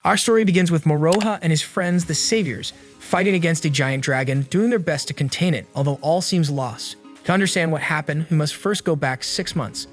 Our story begins with Moroha and his friends, the Saviors, fighting against a giant dragon, doing their best to contain it, although all seems lost. To understand what happened, we must first go back 6 months.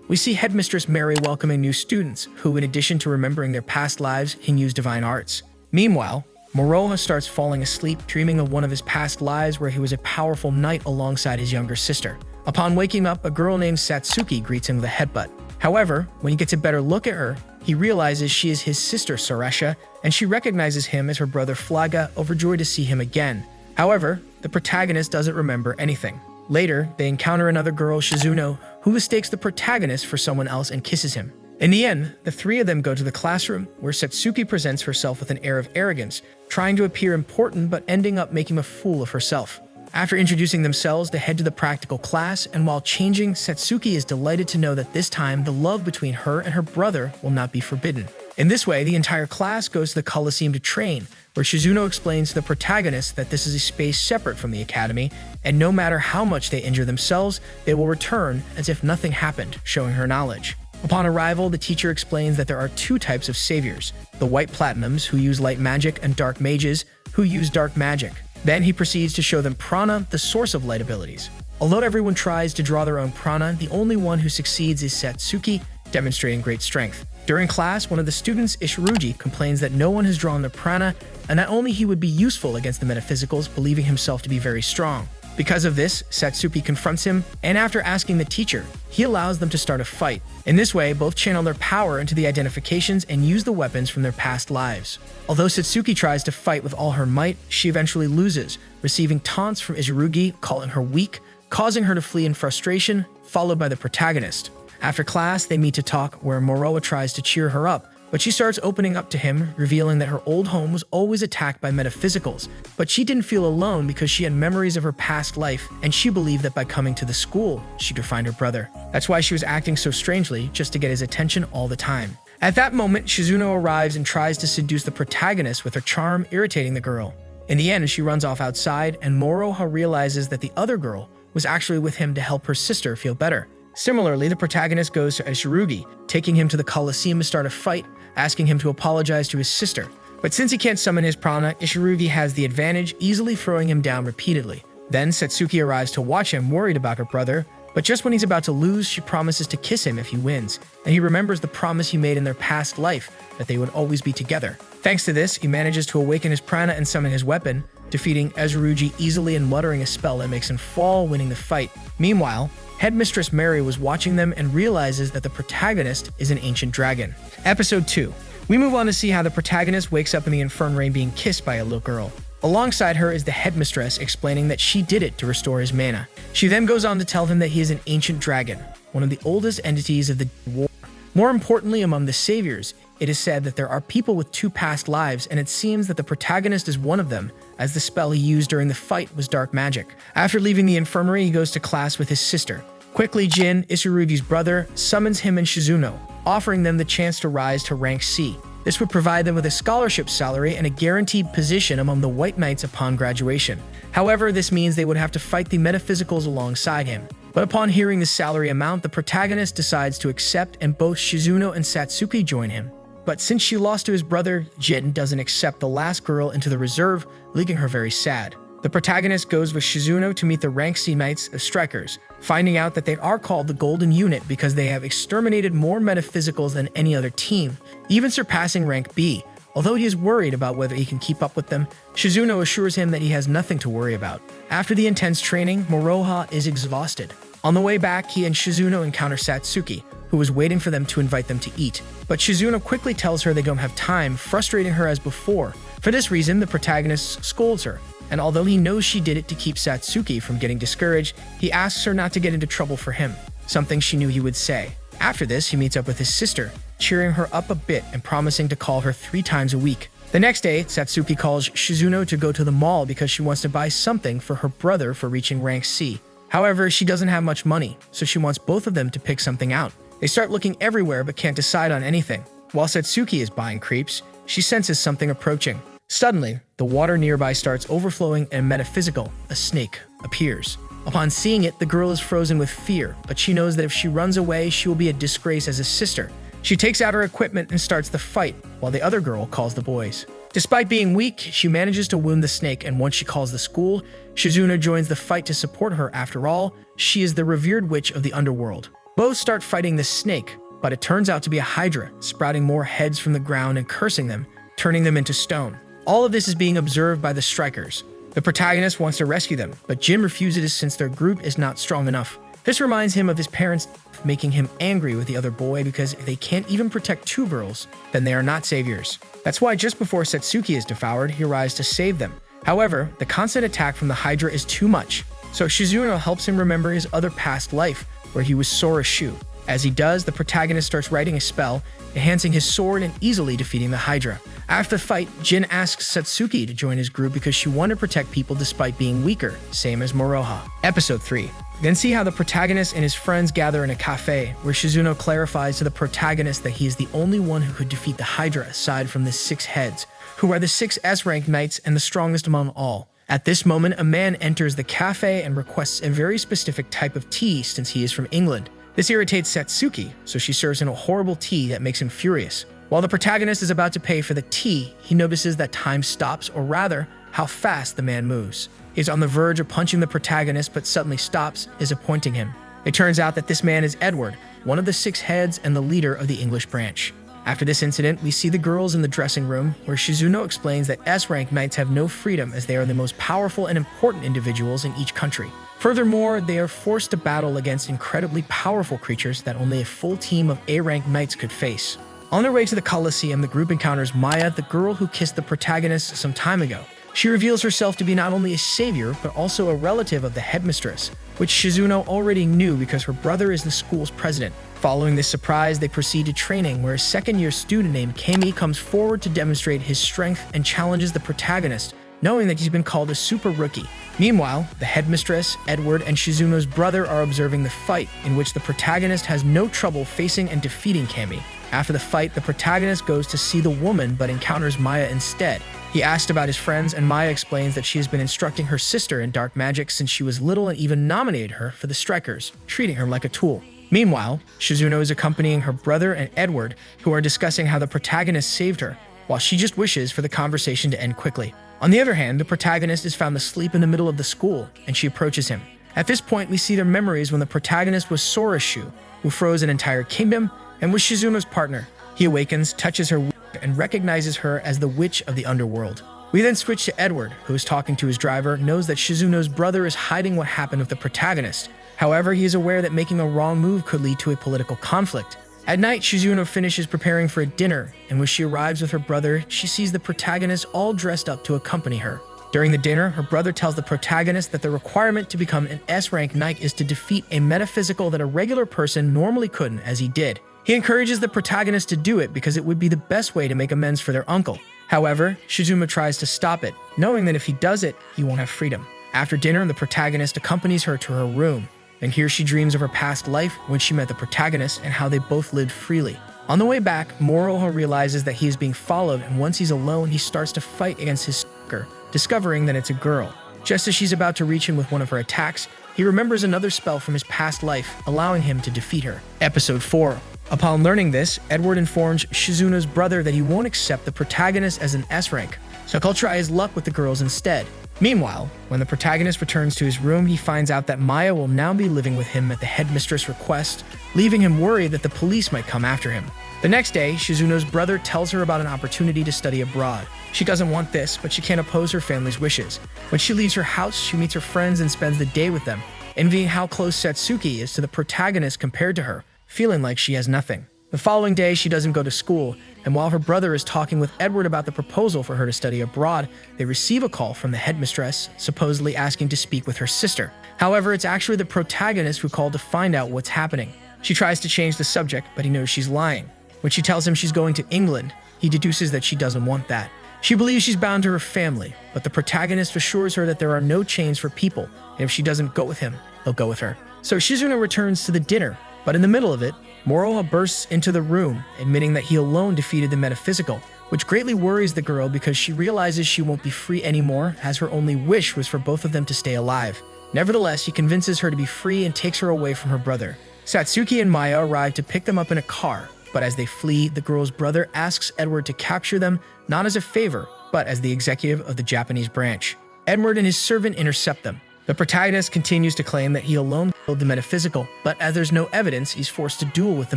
We see Headmistress Mary welcoming new students, who, in addition to remembering their past lives, can use divine arts. Meanwhile, Moroha starts falling asleep, dreaming of one of his past lives where he was a powerful knight alongside his younger sister. Upon waking up, a girl named Satsuki greets him with a headbutt. However, when he gets a better look at her, he realizes she is his sister Saresha, and she recognizes him as her brother Flaga, overjoyed to see him again. However, the protagonist doesn't remember anything. Later, they encounter another girl, Shizuno, who mistakes the protagonist for someone else and kisses him. In the end, the three of them go to the classroom, where Satsuki presents herself with an air of arrogance, trying to appear important but ending up making a fool of herself. After introducing themselves, they head to the practical class, and while changing, Satsuki is delighted to know that this time the love between her and her brother will not be forbidden. In this way, the entire class goes to the Colosseum to train, where Shizuno explains to the protagonist that this is a space separate from the academy, and no matter how much they injure themselves, they will return as if nothing happened, showing her knowledge. Upon arrival, the teacher explains that there are 2 types of saviors, the White Platinums, who use light magic, and Dark Mages, who use dark magic. Then he proceeds to show them prana, the source of light abilities. Although everyone tries to draw their own prana, the only one who succeeds is Satsuki, demonstrating great strength. During class, one of the students, Ishirugi, complains that no one has drawn their prana, and that only he would be useful against the Metaphysicals, believing himself to be very strong. Because of this, Satsuki confronts him, and after asking the teacher, he allows them to start a fight. In this way, both channel their power into the identifications and use the weapons from their past lives. Although Satsuki tries to fight with all her might, she eventually loses, receiving taunts from Ishirugi, calling her weak, causing her to flee in frustration, followed by the protagonist. After class, they meet to talk, where Moroha tries to cheer her up, but she starts opening up to him, revealing that her old home was always attacked by Metaphysicals, but she didn't feel alone because she had memories of her past life, and she believed that by coming to the school, she could find her brother. That's why she was acting so strangely, just to get his attention all the time. At that moment, Shizuno arrives and tries to seduce the protagonist with her charm, irritating the girl. In the end, she runs off outside, and Moroha realizes that the other girl was actually with him to help her sister feel better. Similarly, the protagonist goes to Ishirugi, taking him to the Colosseum to start a fight, asking him to apologize to his sister. But since he can't summon his prana, Ishirugi has the advantage, easily throwing him down repeatedly. Then Satsuki arrives to watch him, worried about her brother, but just when he's about to lose, she promises to kiss him if he wins, and he remembers the promise he made in their past life, that they would always be together. Thanks to this, he manages to awaken his prana and summon his weapon, defeating Ishirugi easily and muttering a spell that makes him fall, winning the fight. Meanwhile, Headmistress Mary was watching them and realizes that the protagonist is an ancient dragon. Episode 2. We move on to see how the protagonist wakes up in the infirmary being kissed by a little girl. Alongside her is the headmistress, explaining that she did it to restore his mana. She then goes on to tell him that he is an ancient dragon, one of the oldest entities of the war. More importantly, among the saviors, it is said that there are people with 2 past lives, and it seems that the protagonist is one of them, as the spell he used during the fight was dark magic. After leaving the infirmary, he goes to class with his sister. Quickly, Jin, Ishirugi's brother, summons him and Shizuno, offering them the chance to rise to rank C. This would provide them with a scholarship salary and a guaranteed position among the White Knights upon graduation. However, this means they would have to fight the Metaphysicals alongside him. But upon hearing the salary amount, the protagonist decides to accept, and both Shizuno and Satsuki join him. But since she lost to his brother, Jin doesn't accept the last girl into the reserve, leaving her very sad. The protagonist goes with Shizuno to meet the rank C Knights of Strikers, finding out that they are called the Golden Unit because they have exterminated more Metaphysicals than any other team, even surpassing rank B. Although he is worried about whether he can keep up with them, Shizuno assures him that he has nothing to worry about. After the intense training, Moroha is exhausted. On the way back, he and Shizuno encounter Satsuki, who was waiting for them to invite them to eat. But Shizuno quickly tells her they don't have time, frustrating her as before. For this reason, the protagonist scolds her, and although he knows she did it to keep Satsuki from getting discouraged, he asks her not to get into trouble for him, something she knew he would say. After this, he meets up with his sister, cheering her up a bit and promising to call her 3 times a week. The next day, Satsuki calls Shizuno to go to the mall because she wants to buy something for her brother for reaching rank C. However, she doesn't have much money, so she wants both of them to pick something out. They start looking everywhere but can't decide on anything. While Satsuki is buying crepes, she senses something approaching. Suddenly, the water nearby starts overflowing and Metaphysical, a snake, appears. Upon seeing it, the girl is frozen with fear, but she knows that if she runs away, she will be a disgrace as a sister. She takes out her equipment and starts the fight, while the other girl calls the boys. Despite being weak, she manages to wound the snake, and once she calls the school, Shizuno joins the fight to support her. After all, she is the revered witch of the underworld. Both start fighting the snake, but it turns out to be a hydra, sprouting more heads from the ground and cursing them, turning them into stone. All of this is being observed by the strikers. The protagonist wants to rescue them, but Jin refuses since their group is not strong enough. This reminds him of his parents, making him angry with the other boy because if they can't even protect two girls, then they are not saviors. That's why just before Satsuki is devoured, he arrives to save them. However, the constant attack from the Hydra is too much, so Shizuno helps him remember his other past life, where he was Sora's shoe. As he does, the protagonist starts writing a spell, enhancing his sword and easily defeating the Hydra. After the fight, Jin asks Satsuki to join his group because she wanted to protect people despite being weaker, same as Moroha. Episode 3. Then see how the protagonist and his friends gather in a cafe, where Shizuno clarifies to the protagonist that he is the only one who could defeat the Hydra aside from the 6 heads, who are the 6 S-rank knights and the strongest among all. At this moment, a man enters the cafe and requests a very specific type of tea since he is from England. This irritates Satsuki, so she serves him a horrible tea that makes him furious. While the protagonist is about to pay for the tea, he notices that time stops, or rather, how fast the man moves. He is on the verge of punching the protagonist but suddenly stops, disappointing him. It turns out that this man is Edward, one of the 6 heads and the leader of the English branch. After this incident, we see the girls in the dressing room, where Shizuno explains that S-rank knights have no freedom as they are the most powerful and important individuals in each country. Furthermore, they are forced to battle against incredibly powerful creatures that only a full team of A-rank knights could face. On their way to the Colosseum, the group encounters Maya, the girl who kissed the protagonist some time ago. She reveals herself to be not only a savior, but also a relative of the headmistress, which Shizuno already knew because her brother is the school's president. Following this surprise, they proceed to training, where a second-year student named Kami comes forward to demonstrate his strength and challenges the protagonist, knowing that he's been called a super rookie. Meanwhile, the headmistress, Edward, and Shizuno's brother are observing the fight, in which the protagonist has no trouble facing and defeating Kami. After the fight, the protagonist goes to see the woman but encounters Maya instead. He asked about his friends, and Maya explains that she has been instructing her sister in dark magic since she was little and even nominated her for the strikers, treating her like a tool. Meanwhile, Shizuno is accompanying her brother and Edward, who are discussing how the protagonist saved her, while she just wishes for the conversation to end quickly. On the other hand, the protagonist is found asleep in the middle of the school, and she approaches him. At this point, we see their memories when the protagonist was Sora's shoe, who froze an entire kingdom and was Shizuno's partner. He awakens, touches her, and recognizes her as the witch of the underworld. We then switch to Edward, who is talking to his driver, knows that Shizuno's brother is hiding what happened with the protagonist. However, he is aware that making a wrong move could lead to a political conflict. At night, Shizuno finishes preparing for a dinner, and when she arrives with her brother, she sees the protagonist all dressed up to accompany her. During the dinner, her brother tells the protagonist that the requirement to become an S-rank knight is to defeat a metaphysical that a regular person normally couldn't, as he did. He encourages the protagonist to do it because it would be the best way to make amends for their uncle. However, Shizuno tries to stop it, knowing that if he does it, he won't have freedom. After dinner, the protagonist accompanies her to her room, and here she dreams of her past life when she met the protagonist and how they both lived freely. On the way back, Moroha realizes that he is being followed, and once he's alone, he starts to fight against his stalker, discovering that it's a girl. Just as she's about to reach him with one of her attacks, he remembers another spell from his past life, allowing him to defeat her. Episode 4. Upon learning this, Edward informs Shizuno's brother that he won't accept the protagonist as an S-rank, so he'll try his luck with the girls instead. Meanwhile, when the protagonist returns to his room, he finds out that Maya will now be living with him at the headmistress' request, leaving him worried that the police might come after him. The next day, Shizuno's brother tells her about an opportunity to study abroad. She doesn't want this, but she can't oppose her family's wishes. When she leaves her house, she meets her friends and spends the day with them, envying how close Satsuki is to the protagonist compared to her, feeling like she has nothing. The following day, she doesn't go to school, and while her brother is talking with Edward about the proposal for her to study abroad, they receive a call from the headmistress, supposedly asking to speak with her sister. However, it's actually the protagonist who called to find out what's happening. She tries to change the subject, but he knows she's lying. When she tells him she's going to England, he deduces that she doesn't want that. She believes she's bound to her family, but the protagonist assures her that there are no chains for people, and if she doesn't go with him, he'll go with her. So Shizuno returns to the dinner, but in the middle of it, Moroha bursts into the room, admitting that he alone defeated the metaphysical, which greatly worries the girl because she realizes she won't be free anymore, as her only wish was for both of them to stay alive. Nevertheless, he convinces her to be free and takes her away from her brother. Satsuki and Maya arrive to pick them up in a car, but as they flee, the girl's brother asks Edward to capture them, not as a favor, but as the executive of the Japanese branch. Edward and his servant intercept them. The protagonist continues to claim that he alone killed the metaphysical, but as there's no evidence, he's forced to duel with the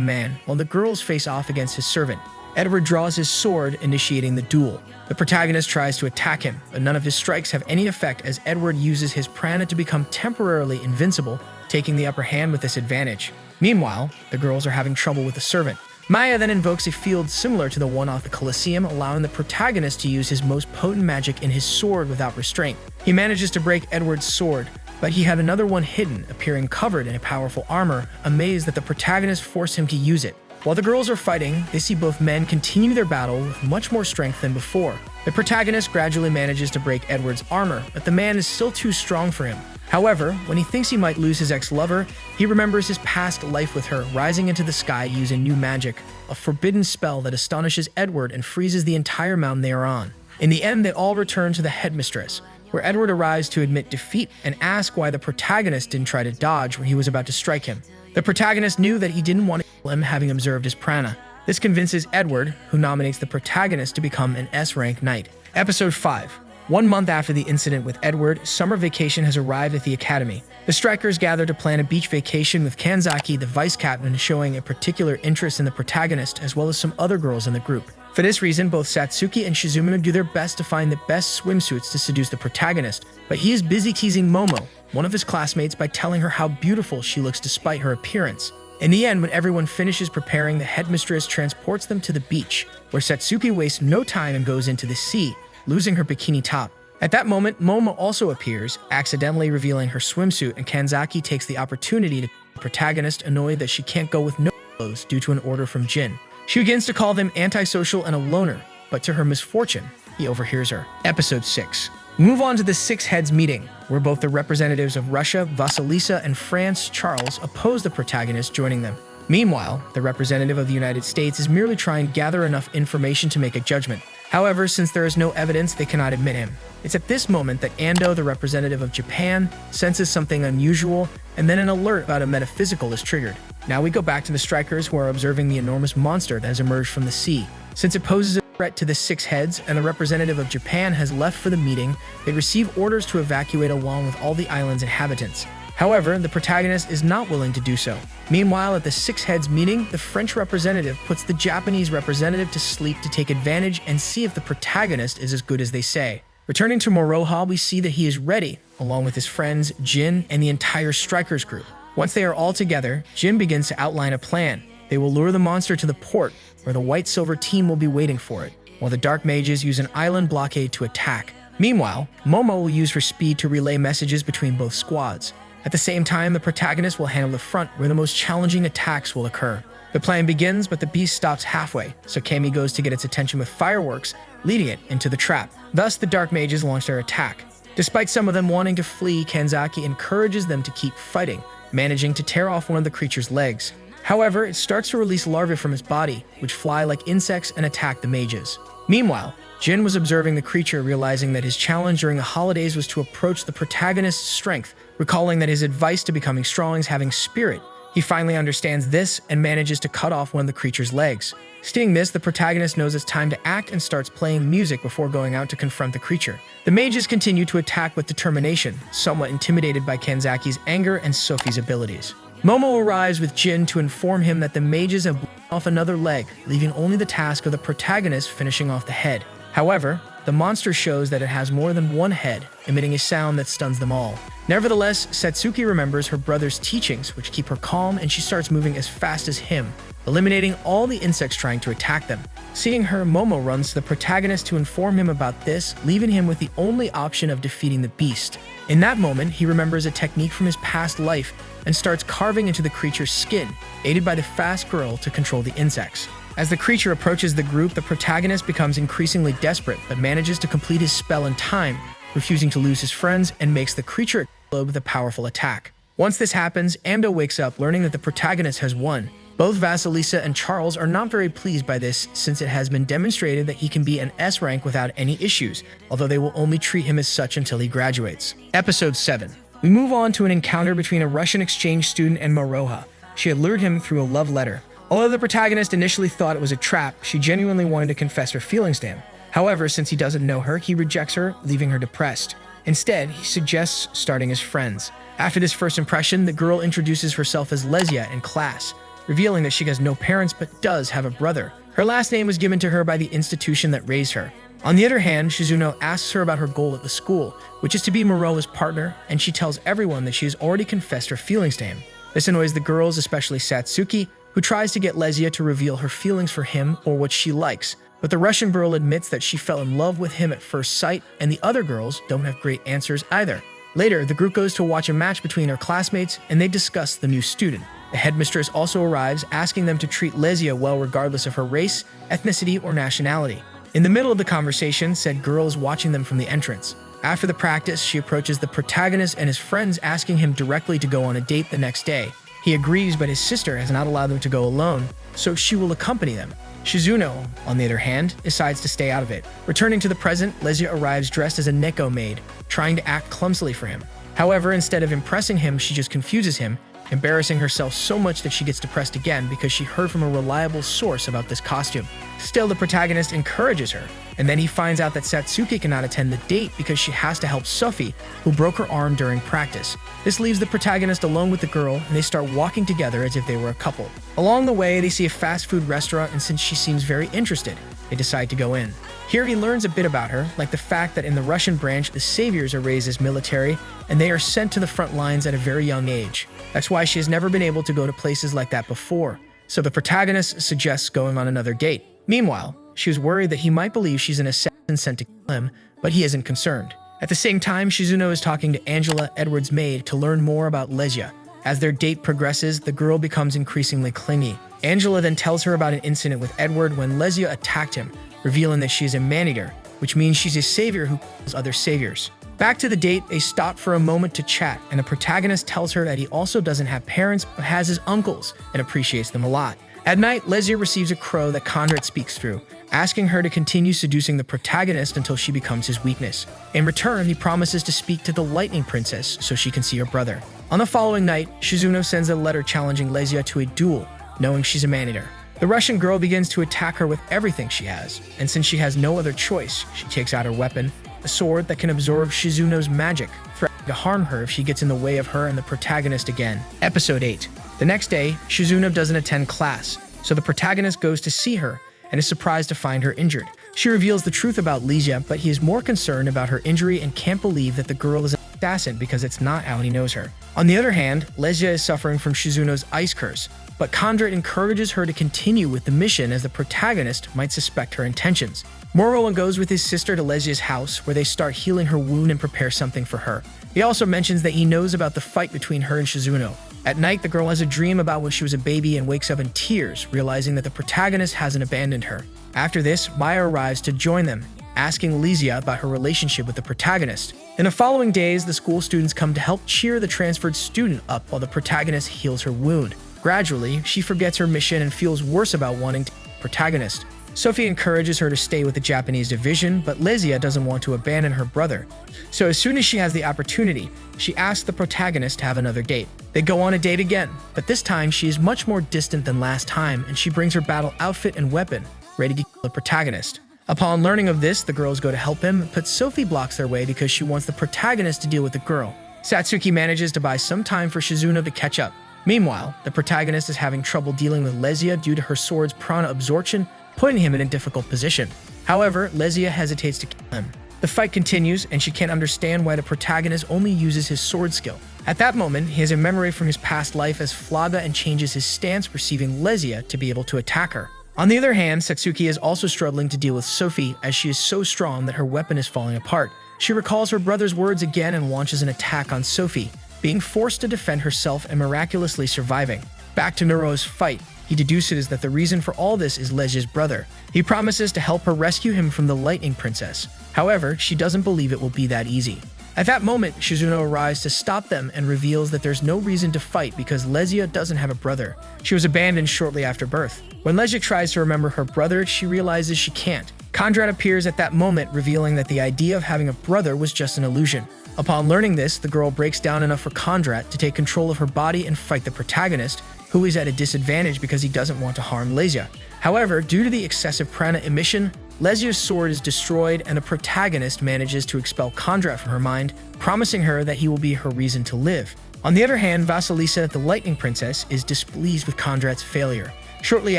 man, while the girls face off against his servant. Edward draws his sword, initiating the duel. The protagonist tries to attack him, but none of his strikes have any effect as Edward uses his prana to become temporarily invincible, taking the upper hand with this advantage. Meanwhile, the girls are having trouble with the servant. Maya then invokes a field similar to the one off the Colosseum, allowing the protagonist to use his most potent magic in his sword without restraint. He manages to break Edward's sword, but he had another one hidden, appearing covered in a powerful armor, amazed that the protagonist forced him to use it. While the girls are fighting, they see both men continue their battle with much more strength than before. The protagonist gradually manages to break Edward's armor, but the man is still too strong for him. However, when he thinks he might lose his ex-lover, he remembers his past life with her, rising into the sky using new magic, a forbidden spell that astonishes Edward and freezes the entire mountain they are on. In the end, they all return to the headmistress, where Edward arrives to admit defeat and ask why the protagonist didn't try to dodge when he was about to strike him. The protagonist knew that he didn't want to kill him, having observed his prana. This convinces Edward, who nominates the protagonist to become an S-rank knight. Episode 5. 1 month after the incident with Edward, summer vacation has arrived at the academy. The strikers gather to plan a beach vacation with Kanzaki, the vice captain, showing a particular interest in the protagonist as well as some other girls in the group. For this reason, both Satsuki and Shizuno do their best to find the best swimsuits to seduce the protagonist, but he is busy teasing Momo, one of his classmates, by telling her how beautiful she looks despite her appearance. In the end, when everyone finishes preparing, the headmistress transports them to the beach, where Satsuki wastes no time and goes into the sea, losing her bikini top. At that moment, Momo also appears, accidentally revealing her swimsuit, and Kanzaki takes the opportunity to the protagonist, annoyed that she can't go with no clothes due to an order from Jin. She begins to call them antisocial and a loner, but to her misfortune, he overhears her. Episode 6. We move on to the Six Heads meeting, where both the representatives of Russia, Vasilisa, and France, Charles, oppose the protagonist joining them. Meanwhile, the representative of the United States is merely trying to gather enough information to make a judgment. However, since there is no evidence, they cannot admit him. It's at this moment that Ando, the representative of Japan, senses something unusual, and then an alert about a metaphysical is triggered. Now we go back to the strikers, who are observing the enormous monster that has emerged from the sea. Since it poses a threat to the Six Heads and the representative of Japan has left for the meeting, they receive orders to evacuate along with all the island's inhabitants. However, the protagonist is not willing to do so. Meanwhile, at the Six Heads meeting, the French representative puts the Japanese representative to sleep to take advantage and see if the protagonist is as good as they say. Returning to Moroha, we see that he is ready, along with his friends, Jin, and the entire strikers group. Once they are all together, Jin begins to outline a plan. They will lure the monster to the port, where the white-silver team will be waiting for it, while the dark mages use an island blockade to attack. Meanwhile, Momo will use her speed to relay messages between both squads. At the same time, the protagonist will handle the front, where the most challenging attacks will occur. The plan begins, but the beast stops halfway, so Kami goes to get its attention with fireworks, leading it into the trap. Thus, the dark mages launch their attack. Despite some of them wanting to flee, Kanzaki encourages them to keep fighting, managing to tear off one of the creature's legs. However, it starts to release larvae from its body, which fly like insects and attack the mages. Meanwhile, Jin was observing the creature, realizing that his challenge during the holidays was to approach the protagonist's strength. Recalling that his advice to becoming strong is having spirit, he finally understands this and manages to cut off one of the creature's legs. Seeing this, the protagonist knows it's time to act and starts playing music before going out to confront the creature. The mages continue to attack with determination, somewhat intimidated by Kanzaki's anger and Sophie's abilities. Momo arrives with Jin to inform him that the mages have blown off another leg, leaving only the task of the protagonist finishing off the head. However, the monster shows that it has more than one head, emitting a sound that stuns them all. Nevertheless, Satsuki remembers her brother's teachings, which keep her calm, and she starts moving as fast as him, eliminating all the insects trying to attack them. Seeing her, Momo runs to the protagonist to inform him about this, leaving him with the only option of defeating the beast. In that moment, he remembers a technique from his past life and starts carving into the creature's skin, aided by the fast girl to control the insects. As the creature approaches the group, the protagonist becomes increasingly desperate, but manages to complete his spell in time, refusing to lose his friends, and makes the creature explode with a powerful attack. Once this happens, Amdo wakes up, learning that the protagonist has won. Both Vasilisa and Charles are not very pleased by this, since it has been demonstrated that he can be an S rank without any issues, although they will only treat him as such until he graduates. Episode 7. We move on to an encounter between a Russian exchange student and Moroha. She had lured him through a love letter. Although the protagonist initially thought it was a trap, she genuinely wanted to confess her feelings to him. However, since he doesn't know her, he rejects her, leaving her depressed. Instead, he suggests starting as friends. After this first impression, the girl introduces herself as Lesia in class, revealing that she has no parents but does have a brother. Her last name was given to her by the institution that raised her. On the other hand, Shizuno asks her about her goal at the school, which is to be Moroha's partner, and she tells everyone that she has already confessed her feelings to him. This annoys the girls, especially Satsuki, who tries to get Lesia to reveal her feelings for him or what she likes. But the Russian girl admits that she fell in love with him at first sight, and the other girls don't have great answers either. Later, the group goes to watch a match between their classmates, and they discuss the new student. The headmistress also arrives, asking them to treat Lesia well regardless of her race, ethnicity, or nationality. In the middle of the conversation, said girl is watching them from the entrance. After the practice, she approaches the protagonist and his friends, asking him directly to go on a date the next day. He agrees, but his sister has not allowed them to go alone, so she will accompany them. Shizuno, on the other hand, decides to stay out of it. Returning to the present, Lesia arrives dressed as a Neko maid, trying to act clumsily for him. However, instead of impressing him, she just confuses him, embarrassing herself so much that she gets depressed again because she heard from a reliable source about this costume. Still, the protagonist encourages her, and then he finds out that Satsuki cannot attend the date because she has to help Sophie, who broke her arm during practice. This leaves the protagonist alone with the girl, and they start walking together as if they were a couple. Along the way, they see a fast food restaurant, and since she seems very interested, they decide to go in. Here he learns a bit about her, like the fact that in the Russian branch, the saviors are raised as military, and they are sent to the front lines at a very young age. That's why she has never been able to go to places like that before, so the protagonist suggests going on another date. Meanwhile, she was worried that he might believe she's an assassin sent to kill him, but he isn't concerned. At the same time, Shizuno is talking to Angela, Edward's maid, to learn more about Lesia. As their date progresses, the girl becomes increasingly clingy. Angela then tells her about an incident with Edward when Lesia attacked him, revealing that she is a man-eater, which means she's a savior who kills other saviors. Back to the date, they stop for a moment to chat, and the protagonist tells her that he also doesn't have parents, but has his uncles, and appreciates them a lot. At night, Lesia receives a crow that Conrad speaks through, asking her to continue seducing the protagonist until she becomes his weakness. In return, he promises to speak to the Lightning Princess so she can see her brother. On the following night, Shizuno sends a letter challenging Lesia to a duel, knowing she's a man-eater. The Russian girl begins to attack her with everything she has, and since she has no other choice, she takes out her weapon, a sword that can absorb Shizuno's magic, threatening to harm her if she gets in the way of her and the protagonist again. Episode 8. The next day, Shizuno doesn't attend class, so the protagonist goes to see her and is surprised to find her injured. She reveals the truth about Lesia, but he is more concerned about her injury and can't believe that the girl is an assassin because it's not how he knows her. On the other hand, Lesia is suffering from Shizuno's ice curse, but Conrad encourages her to continue with the mission as the protagonist might suspect her intentions. Moroha goes with his sister to Lesia's house, where they start healing her wound and prepare something for her. He also mentions that he knows about the fight between her and Shizuno. At night, the girl has a dream about when she was a baby and wakes up in tears, realizing that the protagonist hasn't abandoned her. After this, Maya arrives to join them, asking Lesia about her relationship with the protagonist. In the following days, the school students come to help cheer the transferred student up while the protagonist heals her wound. Gradually, she forgets her mission and feels worse about wanting to be the protagonist. Sophie encourages her to stay with the Japanese division, but Lesia doesn't want to abandon her brother. So as soon as she has the opportunity, she asks the protagonist to have another date. They go on a date again, but this time she is much more distant than last time, and she brings her battle outfit and weapon, ready to kill the protagonist. Upon learning of this, the girls go to help him, but Sophie blocks their way because she wants the protagonist to deal with the girl. Satsuki manages to buy some time for Shizuno to catch up. Meanwhile, the protagonist is having trouble dealing with Lesia due to her sword's prana absorption, putting him in a difficult position. However, Lesia hesitates to kill him. The fight continues, and she can't understand why the protagonist only uses his sword skill. At that moment, he has a memory from his past life as Flaga and changes his stance, perceiving Lesia to be able to attack her. On the other hand, Satsuki is also struggling to deal with Sophie, as she is so strong that her weapon is falling apart. She recalls her brother's words again and launches an attack on Sophie, being forced to defend herself and miraculously surviving. Back to Nero's fight. He deduces that the reason for all this is Lesia's brother. He promises to help her rescue him from the Lightning Princess. However, she doesn't believe it will be that easy. At that moment, Shizuno arrives to stop them and reveals that there's no reason to fight because Lesia doesn't have a brother. She was abandoned shortly after birth. When Lesia tries to remember her brother, she realizes she can't. Conrad appears at that moment, revealing that the idea of having a brother was just an illusion. Upon learning this, the girl breaks down enough for Conrad to take control of her body and fight the protagonist, who who is at a disadvantage because he doesn't want to harm Lesia. However, due to the excessive prana emission, Lesia's sword is destroyed and the protagonist manages to expel Kandra from her mind, promising her that he will be her reason to live. On the other hand, Vasilisa, the Lightning Princess, is displeased with Kandrat's failure. Shortly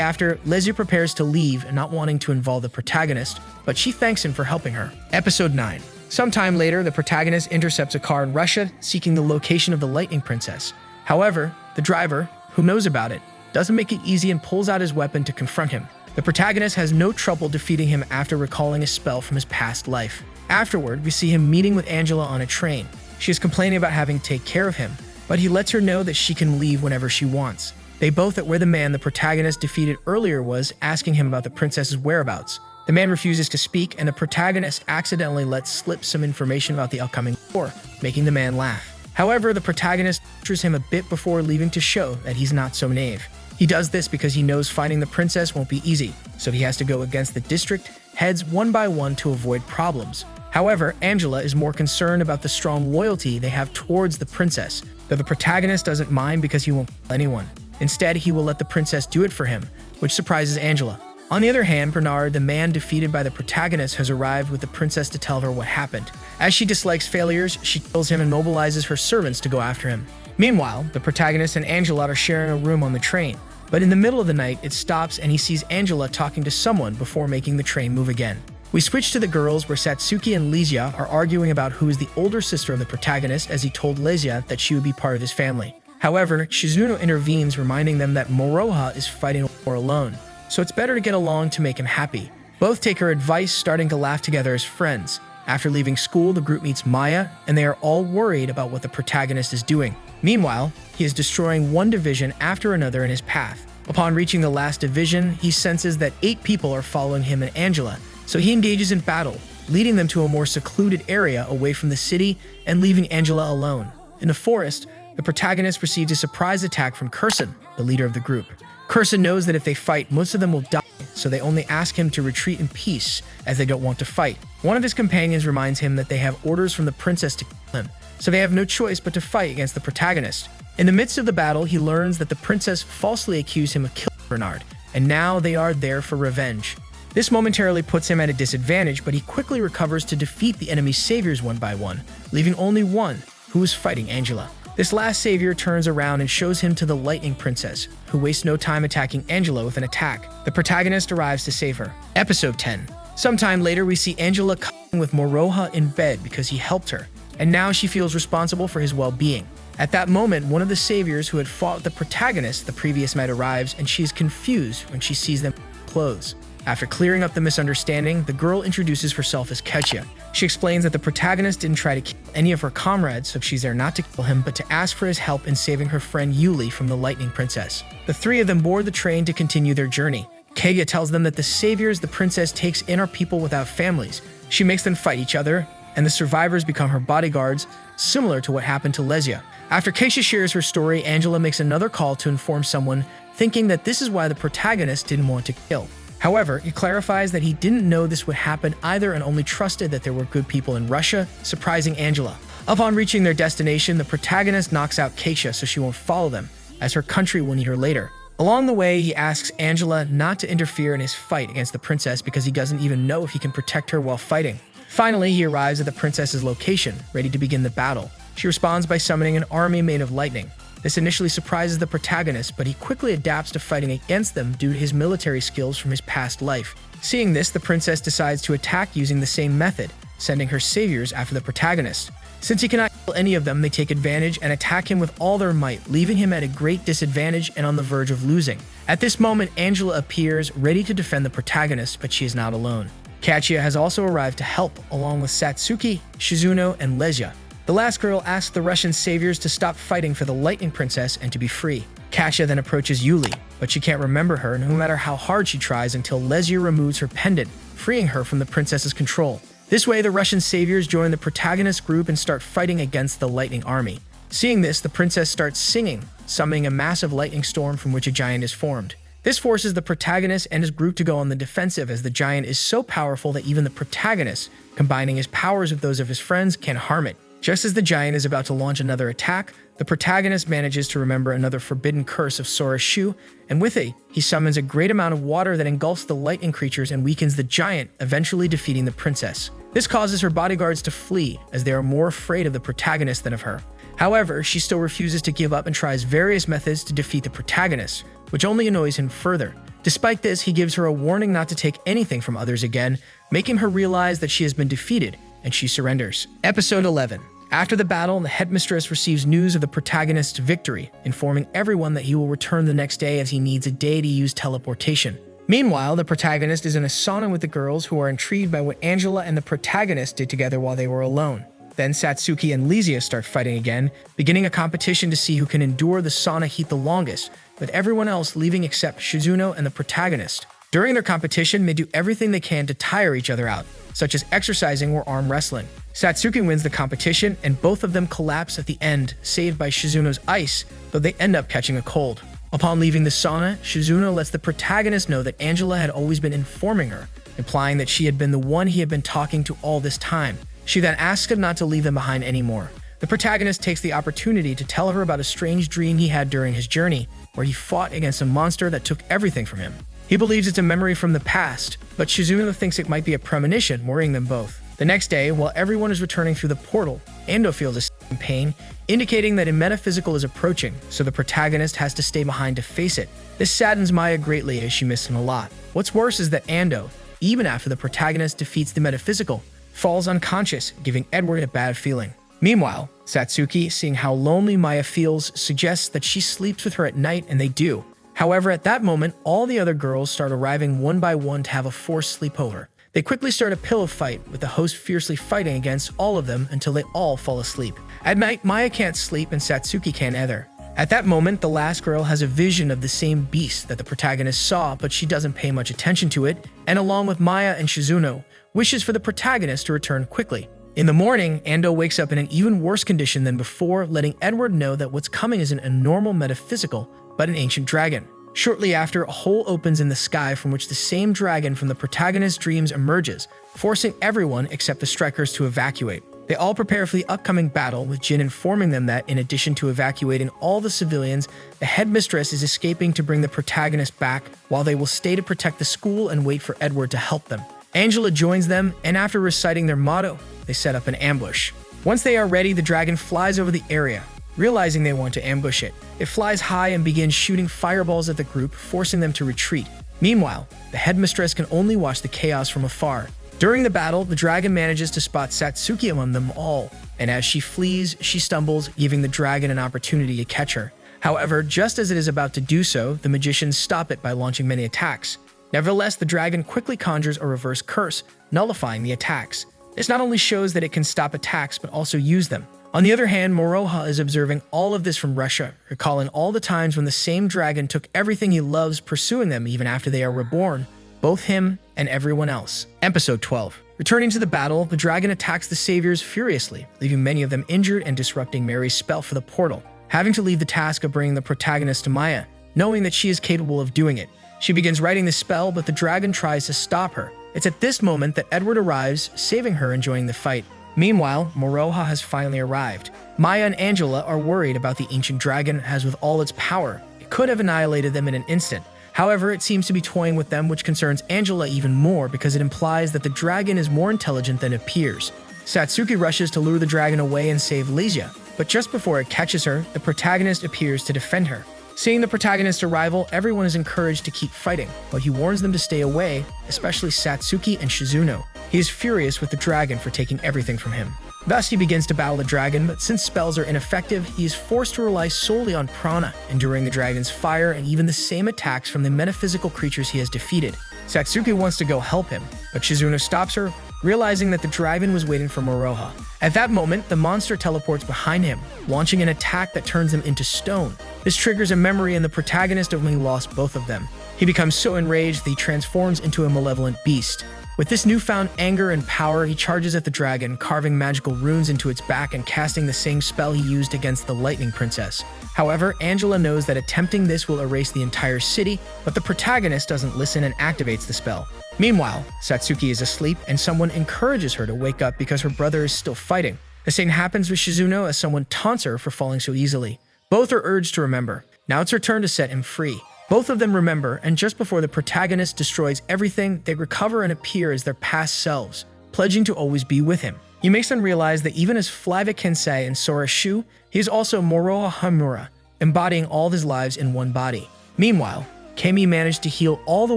after, Lesia prepares to leave, not wanting to involve the protagonist, but she thanks him for helping her. Episode 9. Sometime later, the protagonist intercepts a car in Russia, seeking the location of the Lightning Princess. However, the driver, who knows about it, doesn't make it easy and pulls out his weapon to confront him. The protagonist has no trouble defeating him after recalling a spell from his past life. Afterward, we see him meeting with Angela on a train. She is complaining about having to take care of him, but he lets her know that she can leave whenever she wants. They both at where the man the protagonist defeated earlier was, asking him about the princess's whereabouts. The man refuses to speak, and the protagonist accidentally lets slip some information about the upcoming war, making the man laugh. However, the protagonist lectures him a bit before leaving to show that he's not so naive. He does this because he knows finding the princess won't be easy, so he has to go against the district heads one by one to avoid problems. However, Angela is more concerned about the strong loyalty they have towards the princess, though the protagonist doesn't mind because he won't kill anyone. Instead, he will let the princess do it for him, which surprises Angela. On the other hand, Bernard, the man defeated by the protagonist, has arrived with the princess to tell her what happened. As she dislikes failures, she kills him and mobilizes her servants to go after him. Meanwhile, the protagonist and Angela are sharing a room on the train, but in the middle of the night, it stops and he sees Angela talking to someone before making the train move again. We switch to the girls where Satsuki and Lesia are arguing about who is the older sister of the protagonist, as he told Lesia that she would be part of his family. However, Shizuno intervenes, reminding them that Moroha is fighting a war alone, so it's better to get along to make him happy. Both take her advice, starting to laugh together as friends. After leaving school, the group meets Maya, and they are all worried about what the protagonist is doing. Meanwhile, he is destroying one division after another in his path. Upon reaching the last division, he senses that 8 people are following him and Angela, so he engages in battle, leading them to a more secluded area away from the city and leaving Angela alone. In the forest, the protagonist receives a surprise attack from Kurson, the leader of the group. Kurson knows that if they fight, most of them will die, so they only ask him to retreat in peace, as they don't want to fight. One of his companions reminds him that they have orders from the princess to kill him, so they have no choice but to fight against the protagonist. In the midst of the battle, he learns that the princess falsely accused him of killing Bernard, and now they are there for revenge. This momentarily puts him at a disadvantage, but he quickly recovers to defeat the enemy's saviors one by one, leaving only one, who is fighting Angela. This last savior turns around and shows him to the Lightning Princess, who wastes no time attacking Angela with an attack. The protagonist arrives to save her. Episode 10. Sometime later, we see Angela cuddling with Moroha in bed because he helped her, and now she feels responsible for his well-being. At that moment, one of the saviors who had fought the protagonist the previous night arrives, and she is confused when she sees them in clothes. After clearing up the misunderstanding, the girl introduces herself as Ketchia. She explains that the protagonist didn't try to kill any of her comrades, so she's there not to kill him, but to ask for his help in saving her friend Yuli from the Lightning Princess. The 3 of them board the train to continue their journey. Keiga tells them that the saviors the princess takes in are people without families. She makes them fight each other, and the survivors become her bodyguards, similar to what happened to Lesia. After Keisha shares her story, Angela makes another call to inform someone, thinking that this is why the protagonist didn't want to kill. However, he clarifies that he didn't know this would happen either and only trusted that there were good people in Russia, surprising Angela. Upon reaching their destination, the protagonist knocks out Keisha so she won't follow them, as her country will need her later. Along the way, he asks Angela not to interfere in his fight against the princess because he doesn't even know if he can protect her while fighting. Finally, he arrives at the princess's location, ready to begin the battle. She responds by summoning an army made of lightning. This initially surprises the protagonist, but he quickly adapts to fighting against them due to his military skills from his past life. Seeing this, the princess decides to attack using the same method, sending her saviors after the protagonist. Since he cannot kill any of them, they take advantage and attack him with all their might, leaving him at a great disadvantage and on the verge of losing. At this moment, Angela appears, ready to defend the protagonist, but she is not alone. Katsuya has also arrived to help, along with Satsuki, Shizuno, and Lesia. The last girl asks the Russian saviors to stop fighting for the Lightning Princess and to be free. Katsuya then approaches Yuli, but she can't remember her no matter how hard she tries until Lesia removes her pendant, freeing her from the princess's control. This way, the Russian saviors join the protagonist group and start fighting against the Lightning Army. Seeing this, the princess starts singing, summoning a massive lightning storm from which a giant is formed. This forces the protagonist and his group to go on the defensive, as the giant is so powerful that even the protagonist, combining his powers with those of his friends, can harm it. Just as the giant is about to launch another attack, the protagonist manages to remember another forbidden curse of Sora's shoe, and with it, he summons a great amount of water that engulfs the lightning creatures and weakens the giant, eventually defeating the princess. This causes her bodyguards to flee, as they are more afraid of the protagonist than of her. However, she still refuses to give up and tries various methods to defeat the protagonist, which only annoys him further. Despite this, he gives her a warning not to take anything from others again, making her realize that she has been defeated, and she surrenders. Episode 11. After the battle, the headmistress receives news of the protagonist's victory, informing everyone that he will return the next day as he needs a day to use teleportation. Meanwhile, the protagonist is in a sauna with the girls, who are intrigued by what Angela and the protagonist did together while they were alone. Then Satsuki and Lesia start fighting again, beginning a competition to see who can endure the sauna heat the longest, with everyone else leaving except Shizuno and the protagonist. During their competition, they do everything they can to tire each other out, such as exercising or arm wrestling. Satsuki wins the competition, and both of them collapse at the end, saved by Shizuno's ice, though they end up catching a cold. Upon leaving the sauna, Shizuno lets the protagonist know that Angela had always been informing her, implying that she had been the one he had been talking to all this time. She then asks him not to leave them behind anymore. The protagonist takes the opportunity to tell her about a strange dream he had during his journey, where he fought against a monster that took everything from him. He believes it's a memory from the past, but Shizuno thinks it might be a premonition, worrying them both. The next day, while everyone is returning through the portal, Ando feels a sudden pain, indicating that a metaphysical is approaching, so the protagonist has to stay behind to face it. This saddens Maya greatly, as she missed him a lot. What's worse is that Ando, even after the protagonist defeats the metaphysical, falls unconscious, giving Edward a bad feeling. Meanwhile, Satsuki, seeing how lonely Maya feels, suggests that she sleeps with her at night, and they do. However, at that moment, all the other girls start arriving one by one to have a forced sleepover. They quickly start a pillow fight, with the host fiercely fighting against all of them until they all fall asleep. At night, Maya can't sleep and Satsuki can't either. At that moment, the last girl has a vision of the same beast that the protagonist saw, but she doesn't pay much attention to it, and along with Maya and Shizuno, wishes for the protagonist to return quickly. In the morning, Ando wakes up in an even worse condition than before, letting Edward know that what's coming isn't a normal metaphysical, but an ancient dragon. Shortly after, a hole opens in the sky from which the same dragon from the protagonist's dreams emerges, forcing everyone except the strikers to evacuate. They all prepare for the upcoming battle, with Jin informing them that, in addition to evacuating all the civilians, the headmistress is escaping to bring the protagonist back, while they will stay to protect the school and wait for Edward to help them. Angela joins them, and after reciting their motto, they set up an ambush. Once they are ready, the dragon flies over the area. Realizing they want to ambush it, it flies high and begins shooting fireballs at the group, forcing them to retreat. Meanwhile, the headmistress can only watch the chaos from afar. During the battle, the dragon manages to spot Satsuki among them all, and as she flees, she stumbles, giving the dragon an opportunity to catch her. However, just as it is about to do so, the magicians stop it by launching many attacks. Nevertheless, the dragon quickly conjures a reverse curse, nullifying the attacks. This not only shows that it can stop attacks, but also use them. On the other hand, Moroha is observing all of this from Russia, recalling all the times when the same dragon took everything he loves, pursuing them even after they are reborn, both him and everyone else. Episode 12. Returning to the battle, the dragon attacks the saviors furiously, leaving many of them injured and disrupting Mary's spell for the portal. Having to leave the task of bringing the protagonist to Maya, knowing that she is capable of doing it. She begins writing the spell, but the dragon tries to stop her. It's at this moment that Edward arrives, saving her and joining the fight. Meanwhile, Moroha has finally arrived. Maya and Angela are worried about the ancient dragon, as with all its power, it could have annihilated them in an instant. However, it seems to be toying with them, which concerns Angela even more because it implies that the dragon is more intelligent than it appears. Satsuki rushes to lure the dragon away and save Lesia, but just before it catches her, the protagonist appears to defend her. Seeing the protagonist's arrival, everyone is encouraged to keep fighting, but he warns them to stay away, especially Satsuki and Shizuno. He is furious with the dragon for taking everything from him. Thus, he begins to battle the dragon, but since spells are ineffective, he is forced to rely solely on prana, enduring the dragon's fire and even the same attacks from the metaphysical creatures he has defeated. Satsuki wants to go help him, but Shizuno stops her, realizing that the dragon was waiting for Moroha. At that moment, the monster teleports behind him, launching an attack that turns him into stone. This triggers a memory in the protagonist of when he lost both of them. He becomes so enraged that he transforms into a malevolent beast. With this newfound anger and power, he charges at the dragon, carving magical runes into its back and casting the same spell he used against the Lightning Princess. However, Angela knows that attempting this will erase the entire city, but the protagonist doesn't listen and activates the spell. Meanwhile, Satsuki is asleep and someone encourages her to wake up because her brother is still fighting. The same happens with Shizuno as someone taunts her for falling so easily. Both are urged to remember. Now it's her turn to set him free. Both of them remember, and just before the protagonist destroys everything, they recover and appear as their past selves, pledging to always be with him. He makes them realize that even as Flavic Kensei and Sora Shu, he is also Moroha Hamura, embodying all of his lives in one body. Meanwhile, Kami managed to heal all the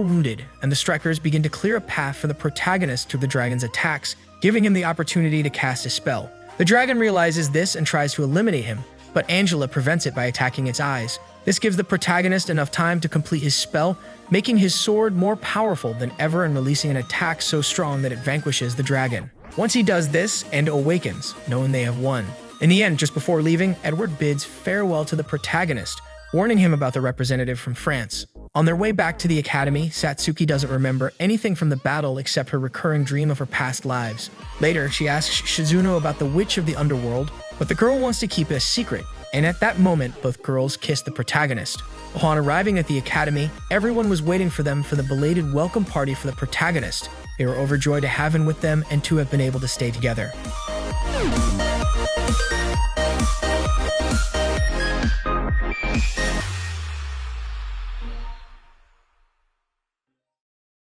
wounded, and the strikers begin to clear a path for the protagonist through the dragon's attacks, giving him the opportunity to cast a spell. The dragon realizes this and tries to eliminate him, but Angela prevents it by attacking its eyes. This gives the protagonist enough time to complete his spell, making his sword more powerful than ever and releasing an attack so strong that it vanquishes the dragon. Once he does this, Endo awakens, knowing they have won. In the end, just before leaving, Edward bids farewell to the protagonist, warning him about the representative from France. On their way back to the academy, Satsuki doesn't remember anything from the battle except her recurring dream of her past lives. Later, she asks Shizuno about the witch of the underworld, but the girl wants to keep it a secret, and at that moment, both girls kiss the protagonist. Upon arriving at the academy, everyone was waiting for them for the belated welcome party for the protagonist. They were overjoyed to have him with them and to have been able to stay together.